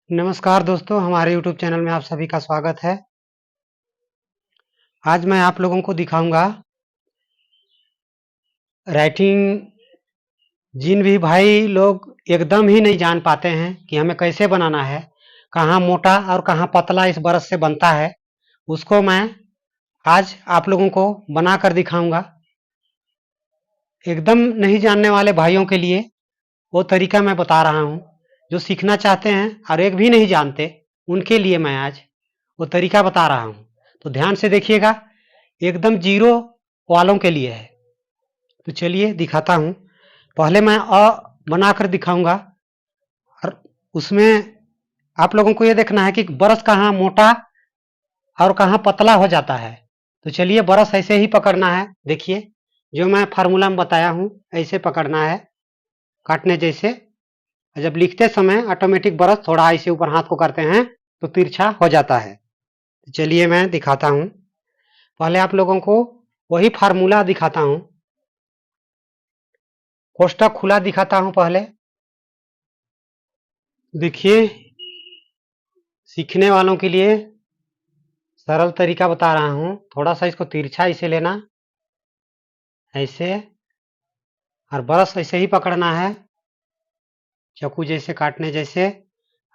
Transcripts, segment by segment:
नमस्कार दोस्तों, हमारे यूट्यूब चैनल में आप सभी का स्वागत है। आज मैं आप लोगों को दिखाऊंगा राइटिंग। जिन भी भाई लोग एकदम ही नहीं जान पाते हैं कि हमें कैसे बनाना है, कहाँ मोटा और कहाँ पतला इस ब्रश से बनता है, उसको मैं आज आप लोगों को बनाकर दिखाऊंगा। एकदम नहीं जानने वाले भाइयों के लिए वो तरीका मैं बता रहा हूँ। जो सीखना चाहते हैं और एक भी नहीं जानते, उनके लिए मैं आज वो तरीका बता रहा हूँ। तो ध्यान से देखिएगा, एकदम जीरो वालों के लिए है। तो चलिए दिखाता हूँ। पहले मैं अ बनाकर दिखाऊंगा और उसमें आप लोगों को यह देखना है कि ब्रश कहाँ मोटा और कहाँ पतला हो जाता है। तो चलिए, ब्रश ऐसे ही पकड़ना है। देखिए, जो मैं फार्मूला में बताया हूँ ऐसे पकड़ना है, काटने जैसे। जब लिखते समय ऑटोमेटिक ब्रश थोड़ा ऐसे ऊपर हाथ को करते हैं तो तिरछा हो जाता है। तो चलिए मैं दिखाता हूँ। पहले आप लोगों को वही फार्मूला दिखाता हूँ। कोष्टक खुला दिखाता हूँ पहले। देखिए, सीखने वालों के लिए सरल तरीका बता रहा हूँ। थोड़ा सा इसको तिरछा इसे लेना, ऐसे, और ब्रश ऐसे ही पकड़ना है, चाकू जैसे काटने जैसे,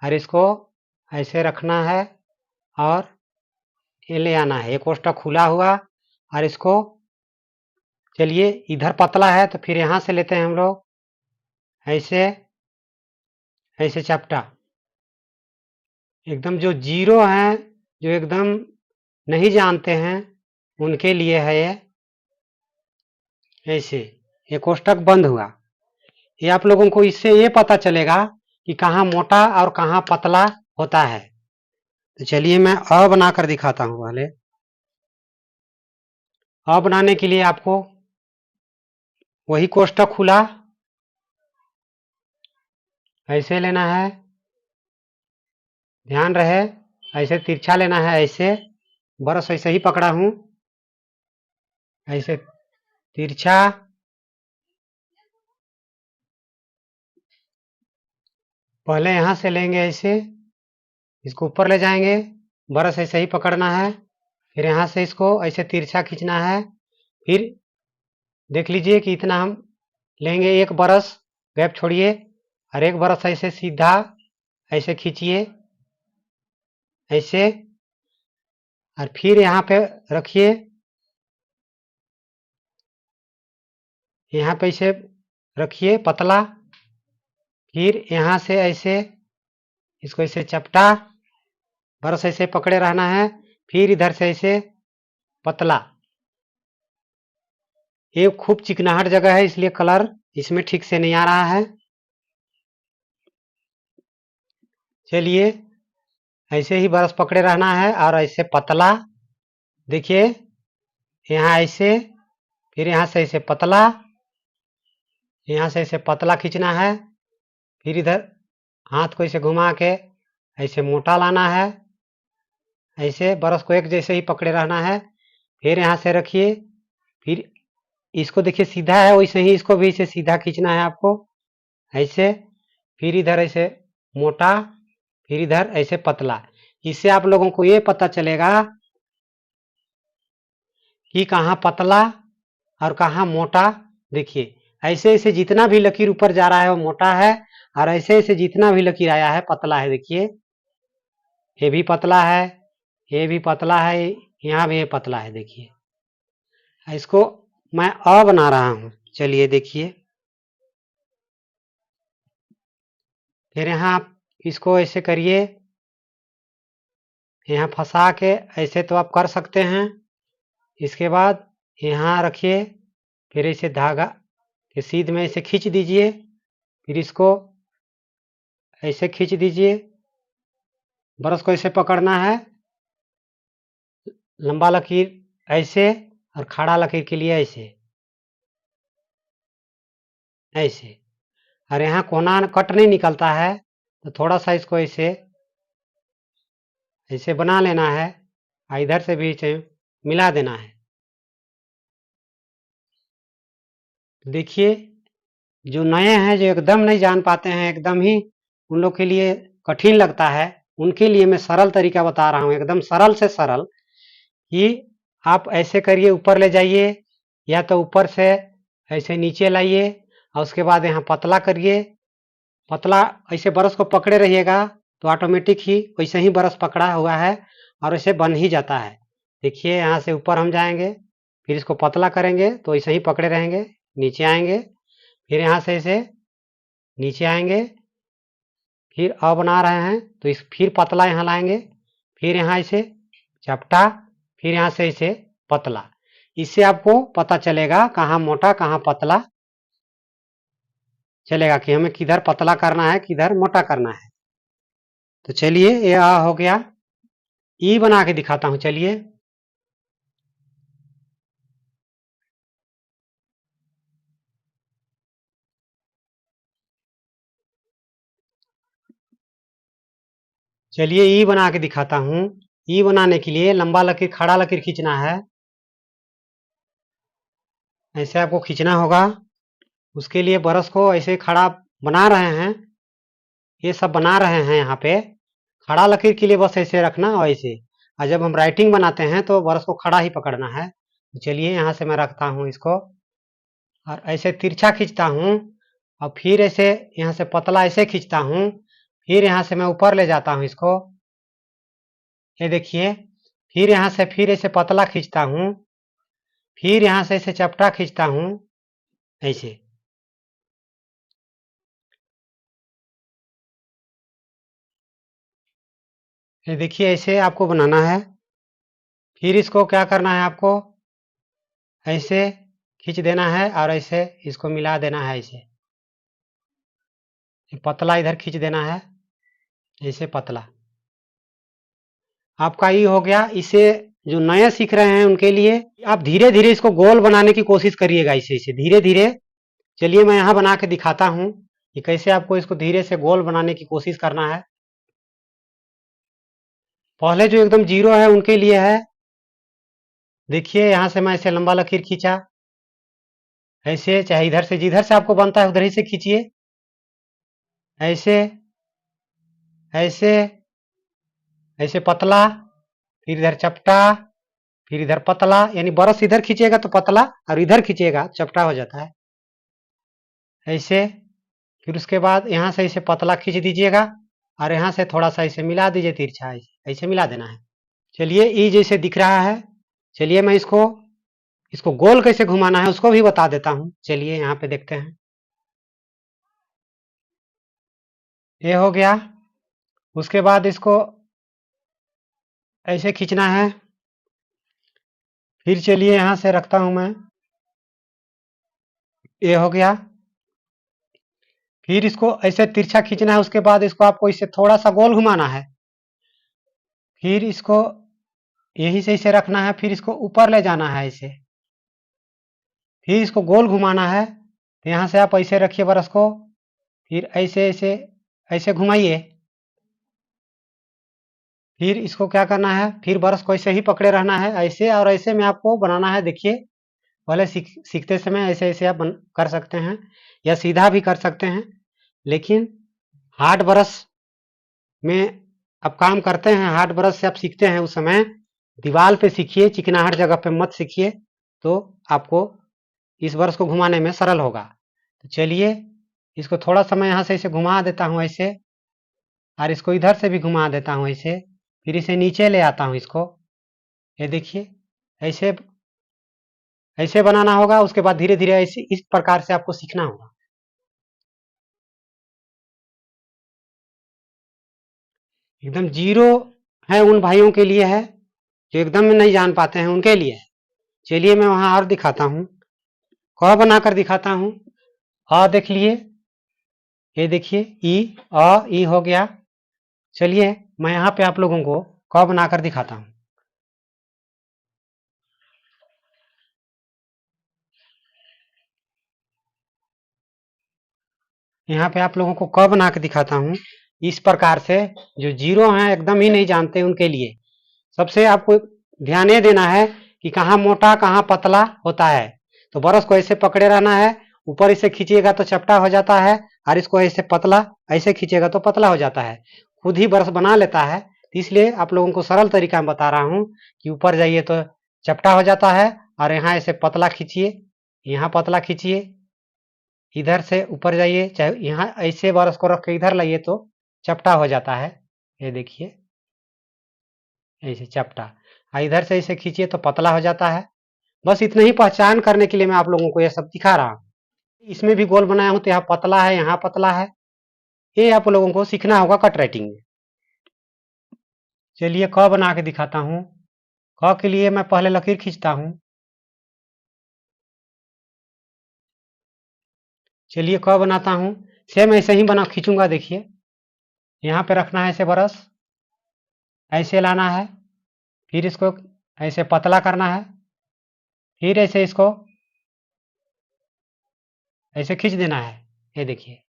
और इसको ऐसे रखना है और ये ले आना है। ये कोष्टक खुला हुआ, और इसको चलिए इधर पतला है तो फिर यहाँ से लेते हैं हम लोग, ऐसे ऐसे चपटा। एकदम जो जीरो हैं, जो एकदम नहीं जानते हैं, उनके लिए है ये। ऐसे ये कोष्टक बंद हुआ। ये आप लोगों को इससे ये पता चलेगा कि कहाँ मोटा और कहाँ पतला होता है। तो चलिए मैं अ बनाकर दिखाता हूँ। पहले अ बनाने के लिए आपको वही कोष्टक खुला ऐसे लेना है, ध्यान रहे, ऐसे तिरछा लेना है, ऐसे ब्रश ऐसे ही पकड़ा हूँ, ऐसे तिरछा, पहले यहां से लेंगे ऐसे, इसको ऊपर ले जाएंगे, ब्रश ऐसे ही पकड़ना है, फिर यहां से इसको ऐसे तिरछा खींचना है। फिर देख लीजिए कि इतना हम लेंगे, एक ब्रश गैप छोड़िए, और एक ब्रश ऐसे सीधा ऐसे खींचिए, ऐसे, और फिर यहाँ पे रखिए, यहाँ पे इसे रखिए पतला, फिर यहाँ से ऐसे इसको ऐसे चपटा, ब्रश ऐसे पकड़े रहना है, फिर इधर से ऐसे पतला। ये खूब चिकनाहट जगह है, इसलिए कलर इसमें ठीक से नहीं आ रहा है। चलिए ऐसे ही ब्रश पकड़े रहना है और ऐसे पतला। देखिए, यहाँ ऐसे, फिर यहाँ से ऐसे पतला, यहाँ से ऐसे पतला खींचना है, फिर इधर हाथ को ऐसे घुमा के ऐसे मोटा लाना है, ऐसे ब्रश को एक जैसे ही पकड़े रहना है। फिर यहाँ से रखिए, फिर इसको देखिए सीधा है, वैसे ही इसको भी इसे सीधा खींचना है आपको, ऐसे, फिर इधर ऐसे मोटा, फिर इधर ऐसे पतला। इससे आप लोगों को ये पता चलेगा कि कहाँ पतला और कहाँ मोटा। देखिए, ऐसे ऐसे जितना भी लकीर ऊपर जा रहा है वो मोटा है, और ऐसे ऐसे जितना भी लकीर आया है पतला है। देखिए, ये भी पतला है, ये भी पतला है, यहाँ भी ये पतला है। देखिए, इसको मैं अ बना रहा हूं। चलिए देखिए, फिर यहाँ आप इसको ऐसे करिए, यहाँ फंसा के ऐसे तो आप कर सकते हैं। इसके बाद यहाँ रखिए, फिर इसे धागा के सीध में ऐसे खींच दीजिए, फिर इसको ऐसे खींच दीजिए, ब्रश को ऐसे पकड़ना है, लंबा लकीर ऐसे, और खड़ा लकीर के लिए ऐसे, ऐसे, और यहाँ कोना कट नहीं निकलता है तो थोड़ा सा इसको ऐसे ऐसे बना लेना है, और इधर से भी इसे मिला देना है। देखिए, जो नए हैं, जो एकदम नहीं जान पाते हैं, एकदम ही, उन लोग के लिए कठिन लगता है उनके लिए मैं सरल तरीका बता रहा हूँ, एकदम सरल से सरल, कि आप ऐसे करिए, ऊपर ले जाइए या तो ऊपर से ऐसे नीचे लाइए और उसके बाद यहाँ पतला करिए। पतला ऐसे ब्रश को पकड़े रहिएगा तो ऑटोमेटिक ही वैसे ही ब्रश पकड़ा हुआ है और वैसे बन ही जाता है। देखिए यहाँ से ऊपर हम जाएंगे, फिर इसको पतला करेंगे तो ऐसे ही पकड़े रहेंगे, नीचे आएंगे, फिर यहाँ से ऐसे नीचे आएंगे, फिर बना रहे हैं तो इस फिर पतला यहाँ लाएंगे, फिर यहाँ इसे चपटा, फिर यहाँ से इसे पतला। इससे आपको पता चलेगा कहाँ मोटा कहाँ पतला चलेगा, कि हमें किधर पतला करना है किधर मोटा करना है। तो चलिए ये आ हो गया, ई बना के दिखाता हूं। चलिए चलिए ई बना के दिखाता हूं। ई बनाने के लिए लंबा लकीर, खड़ा लकीर खींचना है। ऐसे आपको खींचना होगा। उसके लिए ब्रश को ऐसे खड़ा बना रहे हैं, ये सब बना रहे हैं यहाँ पे। खड़ा लकीर के लिए बस ऐसे रखना और ऐसे, और जब हम राइटिंग बनाते हैं तो ब्रश को खड़ा ही पकड़ना है। तो चलिए यहाँ से मैं रखता हूँ इसको और ऐसे तिरछा खींचता हूँ और फिर ऐसे यहाँ से पतला ऐसे खींचता हूँ, फिर यहाँ से मैं ऊपर ले जाता हूँ इसको। ये देखिए, फिर यहाँ से फिर ऐसे पतला खींचता हूँ, फिर यहाँ से ऐसे चपटा खींचता हूँ ऐसे। ये देखिए ऐसे आपको बनाना है। फिर इसको क्या करना है, आपको ऐसे खींच देना है और ऐसे इसको मिला देना है। ऐसे पतला इधर खींच देना है, ऐसे पतला। आपका ये हो गया। इसे जो नए सीख रहे हैं उनके लिए आप धीरे धीरे इसको गोल बनाने की कोशिश करिएगा, इसे इसे धीरे धीरे। चलिए मैं यहाँ बना के दिखाता हूँ कि कैसे आपको इसको धीरे से गोल बनाने की कोशिश करना है। पहले जो एकदम जीरो है उनके लिए है। देखिए यहाँ से मैं ऐसे लंबा लकीर खींचा, ऐसे, चाहे इधर से, जिधर से आपको बनता है उधर ही से खींचिए, ऐसे ऐसे ऐसे पतला, फिर इधर चपटा, फिर इधर पतला। यानी ब्रश इधर खींचेगा तो पतला और इधर खींचेगा चपटा हो जाता है ऐसे। फिर उसके बाद यहाँ से इसे पतला खींच दीजिएगा और यहाँ से थोड़ा सा इसे मिला दीजिए, तिरछा ऐसे ऐसे मिला देना है। चलिए ई जैसे दिख रहा है। चलिए मैं इसको इसको गोल कैसे घुमाना है उसको भी बता देता हूँ। चलिए यहाँ पे देखते हैं। ये हो गया। उसके बाद इसको ऐसे खींचना है। फिर चलिए यहाँ से रखता हूं मैं, ये हो गया। फिर इसको ऐसे तिरछा खींचना है। उसके बाद इसको आपको इसे थोड़ा सा गोल घुमाना है। फिर इसको यहीं से इसे रखना है, फिर इसको ऊपर ले जाना है ऐसे, फिर इसको गोल घुमाना है। तो यहाँ से आप ऐसे रखिए ब्रश को, फिर ऐसे ऐसे ऐसे घुमाइए। फिर इसको क्या करना है, फिर ब्रश को ऐसे ही पकड़े रहना है, ऐसे और ऐसे में आपको बनाना है। देखिए पहले सीखते समय ऐसे ऐसे आप कर सकते हैं या सीधा भी कर सकते हैं, लेकिन हार्ड ब्रश में अब काम करते हैं, हार्ड ब्रश से आप सीखते हैं उस समय दीवार पे सीखिए, चिकनाहट जगह पे मत सीखिए, तो आपको इस ब्रश को घुमाने में सरल होगा। तो चलिए इसको थोड़ा सा मैं यहाँ से इसे घुमा देता हूँ ऐसे, और इसको इधर से भी घुमा देता हूँ ऐसे, फिर इसे नीचे ले आता हूँ इसको। ये देखिए ऐसे ऐसे बनाना होगा। उसके बाद धीरे धीरे ऐसे इस प्रकार से आपको सीखना होगा। एकदम जीरो है उन भाइयों के लिए है जो एकदम नहीं जान पाते हैं, उनके लिए है। चलिए मैं वहां और दिखाता हूँ, क बनाकर दिखाता हूँ। देख लिए, ये देखिए ई ई हो गया। चलिए मैं यहाँ पे आप लोगों को क बनाकर दिखाता हूँ। यहाँ पे आप लोगों को क बना के दिखाता हूँ। इस प्रकार से जो जीरो हैं एकदम ही नहीं जानते उनके लिए सबसे आपको ध्यान ये देना है कि कहाँ मोटा कहाँ पतला होता है। तो ब्रश को ऐसे पकड़े रहना है, ऊपर इसे खींचिएगा तो चपटा हो जाता है, और इसको ऐसे पतला ऐसे खींचेगा तो पतला हो जाता है। खुद ही ब्रश बना लेता है, इसलिए आप लोगों को सरल तरीका में बता रहा हूं कि ऊपर जाइए तो चपटा हो जाता है, और यहाँ ऐसे पतला खींचिए, यहाँ पतला खींचिए, इधर से ऊपर जाइए, चाहे यहाँ ऐसे ब्रश को रख के इधर लाइए तो चपटा हो जाता है। ये देखिए ऐसे चपटा, इधर से ऐसे खींचिए तो पतला हो जाता है। बस इतना ही पहचान करने के लिए मैं आप लोगों को यह सब दिखा रहा हूँ। इसमें भी गोल बनाया हूं तो यहाँ पतला है, यहाँ पतला है, ये आप लोगों को सीखना होगा कट राइटिंग में। चलिए क बना के दिखाता हूं। क के लिए मैं पहले लकीर खींचता हूं। चलिए क बनाता हूं, सेम ऐसे ही बना खींचूंगा। देखिए यहाँ पे रखना है ऐसे ब्रश, ऐसे लाना है, फिर इसको ऐसे पतला करना है, फिर ऐसे इसको ऐसे खींच देना है। ये देखिए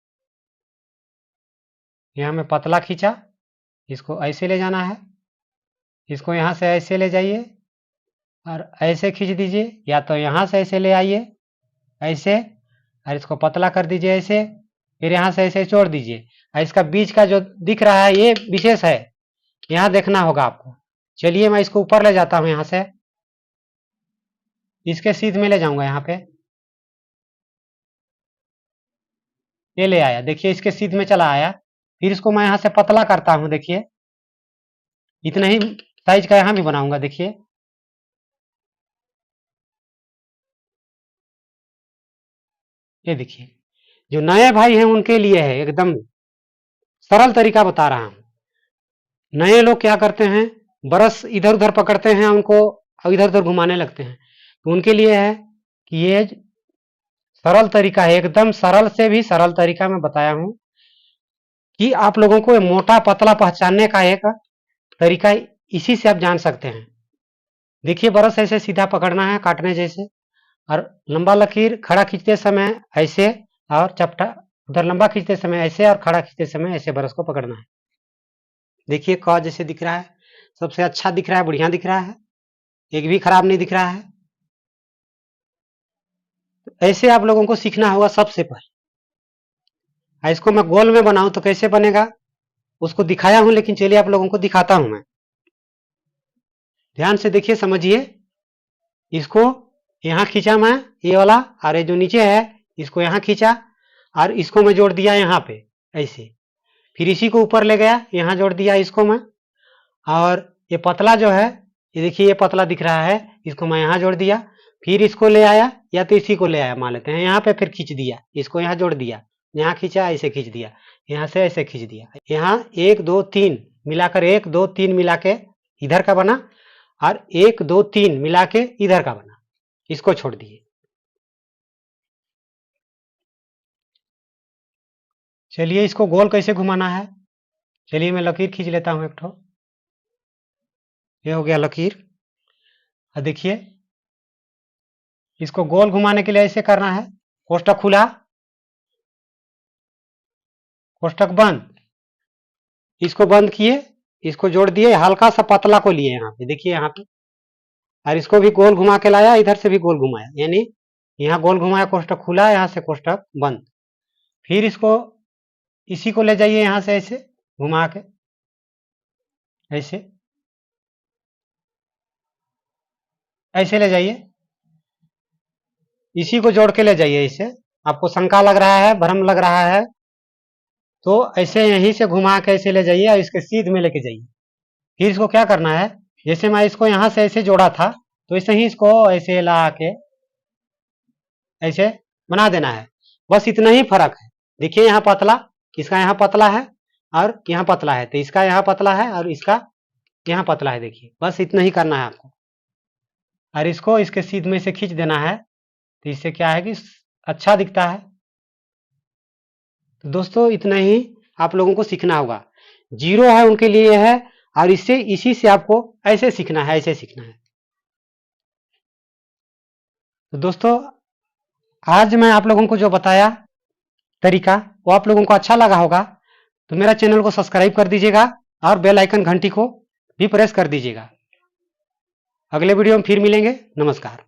यहाँ में पतला खींचा, इसको ऐसे ले जाना है, इसको यहाँ से ऐसे ले जाइए और ऐसे खींच दीजिए, या तो यहाँ से ऐसे ले आइए ऐसे, और इसको पतला कर दीजिए ऐसे, फिर यहाँ से ऐसे छोड़ दीजिए। और इसका बीच का जो दिख रहा है ये विशेष है, यहाँ देखना होगा आपको। चलिए मैं इसको ऊपर ले जाता हूँ, यहाँ से इसके सीध में ले जाऊंगा, यहाँ पे ये ले आया, देखिए इसके सीध में चला आया। फिर इसको मैं यहाँ से पतला करता हूँ, देखिए इतना ही साइज का यहाँ भी बनाऊंगा। देखिए ये देखिए जो नए भाई हैं उनके लिए है, एकदम सरल तरीका बता रहा हूं। नए लोग क्या करते हैं, ब्रश इधर उधर पकड़ते हैं, उनको इधर उधर घुमाने लगते हैं, तो उनके लिए है कि ये सरल तरीका है, एकदम सरल से भी सरल तरीका मैं बताया हूं कि आप लोगों को मोटा पतला पहचानने का एक तरीका इसी से आप जान सकते हैं। देखिए ब्रश ऐसे सीधा पकड़ना है काटने जैसे, और लंबा लकीर खड़ा खींचते समय ऐसे, और चपटा उधर लंबा खींचते समय ऐसे, और खड़ा खींचते समय ऐसे ब्रश को पकड़ना है। देखिए क जैसे दिख रहा है, सबसे अच्छा दिख रहा है, बढ़िया दिख रहा है, एक भी खराब नहीं दिख रहा है। तो ऐसे आप लोगों को सीखना होगा सबसे पहले। इसको मैं गोल में बनाऊं तो कैसे बनेगा उसको दिखाया हूं, लेकिन चलिए आप लोगों को दिखाता हूं मैं। ध्यान से देखिए, समझिए। इसको यहां खींचा मैं ये वाला, और ये जो नीचे है इसको यहां खींचा, और इसको मैं जोड़ दिया यहाँ पे ऐसे, फिर इसी को ऊपर ले गया, यहां जोड़ दिया इसको मैं, और ये पतला जो है, ये देखिए ये पतला दिख रहा है, इसको मैं यहां जोड़ दिया, फिर इसको ले आया, या तो इसी को ले आया मान लेते हैं यहाँ पे, फिर खींच दिया, इसको यहाँ जोड़ दिया, यहाँ खींचा ऐसे खींच दिया, यहाँ से ऐसे खींच दिया, यहाँ 1 2 3 मिलाकर 1 2 3 मिला के इधर का बना, और 1 2 3 मिला के इधर का बना, इसको छोड़ दिए। चलिए इसको गोल कैसे घुमाना है, चलिए मैं लकीर खींच लेता हूं एक ठो, ये हो गया लकीर। और देखिए इसको गोल घुमाने के लिए ऐसे करना है, कोष्टक खुला, कोष्टक बंद, इसको बंद किए, इसको जोड़ दिए, हल्का सा पतला को लिए यहाँ पे, देखिए यहाँ पे, और इसको भी गोल घुमा के लाया, इधर से भी गोल घुमाया, यानी यहाँ गोल घुमाया, कोष्टक खुला, यहाँ से कोष्टक बंद। फिर इसको इसी को ले जाइए यहाँ से ऐसे घुमा के, ऐसे ऐसे ले जाइए, इसी को जोड़ के ले जाइए। इसे आपको शंका लग रहा है, भ्रम लग रहा है, तो ऐसे यहीं से घुमा के ऐसे ले जाइए, और इसके सीध में लेके जाइए। फिर इसको क्या करना है, जैसे मैं इसको यहां से ऐसे जोड़ा था, तो ऐसे ही इसको ऐसे ला के ऐसे बना देना है। बस इतना ही फर्क है। देखिए यहाँ पतला, इसका यहाँ पतला है, और यहाँ पतला है, तो इसका यहाँ पतला है और इसका यहाँ पतला है। देखिए बस इतना ही करना है आपको, और इसको इसके सीध में से खींच देना है, तो इससे क्या है कि अच्छा दिखता है। तो दोस्तों इतना ही आप लोगों को सीखना होगा। जीरो है उनके लिए है, और इससे इसी से आपको ऐसे सीखना है, ऐसे सीखना है। तो दोस्तों आज मैं आप लोगों को जो बताया तरीका, वो आप लोगों को अच्छा लगा होगा, तो मेरा चैनल को सब्सक्राइब कर दीजिएगा, और बेल आइकन घंटी को भी प्रेस कर दीजिएगा। अगले वीडियो में फिर मिलेंगे। नमस्कार।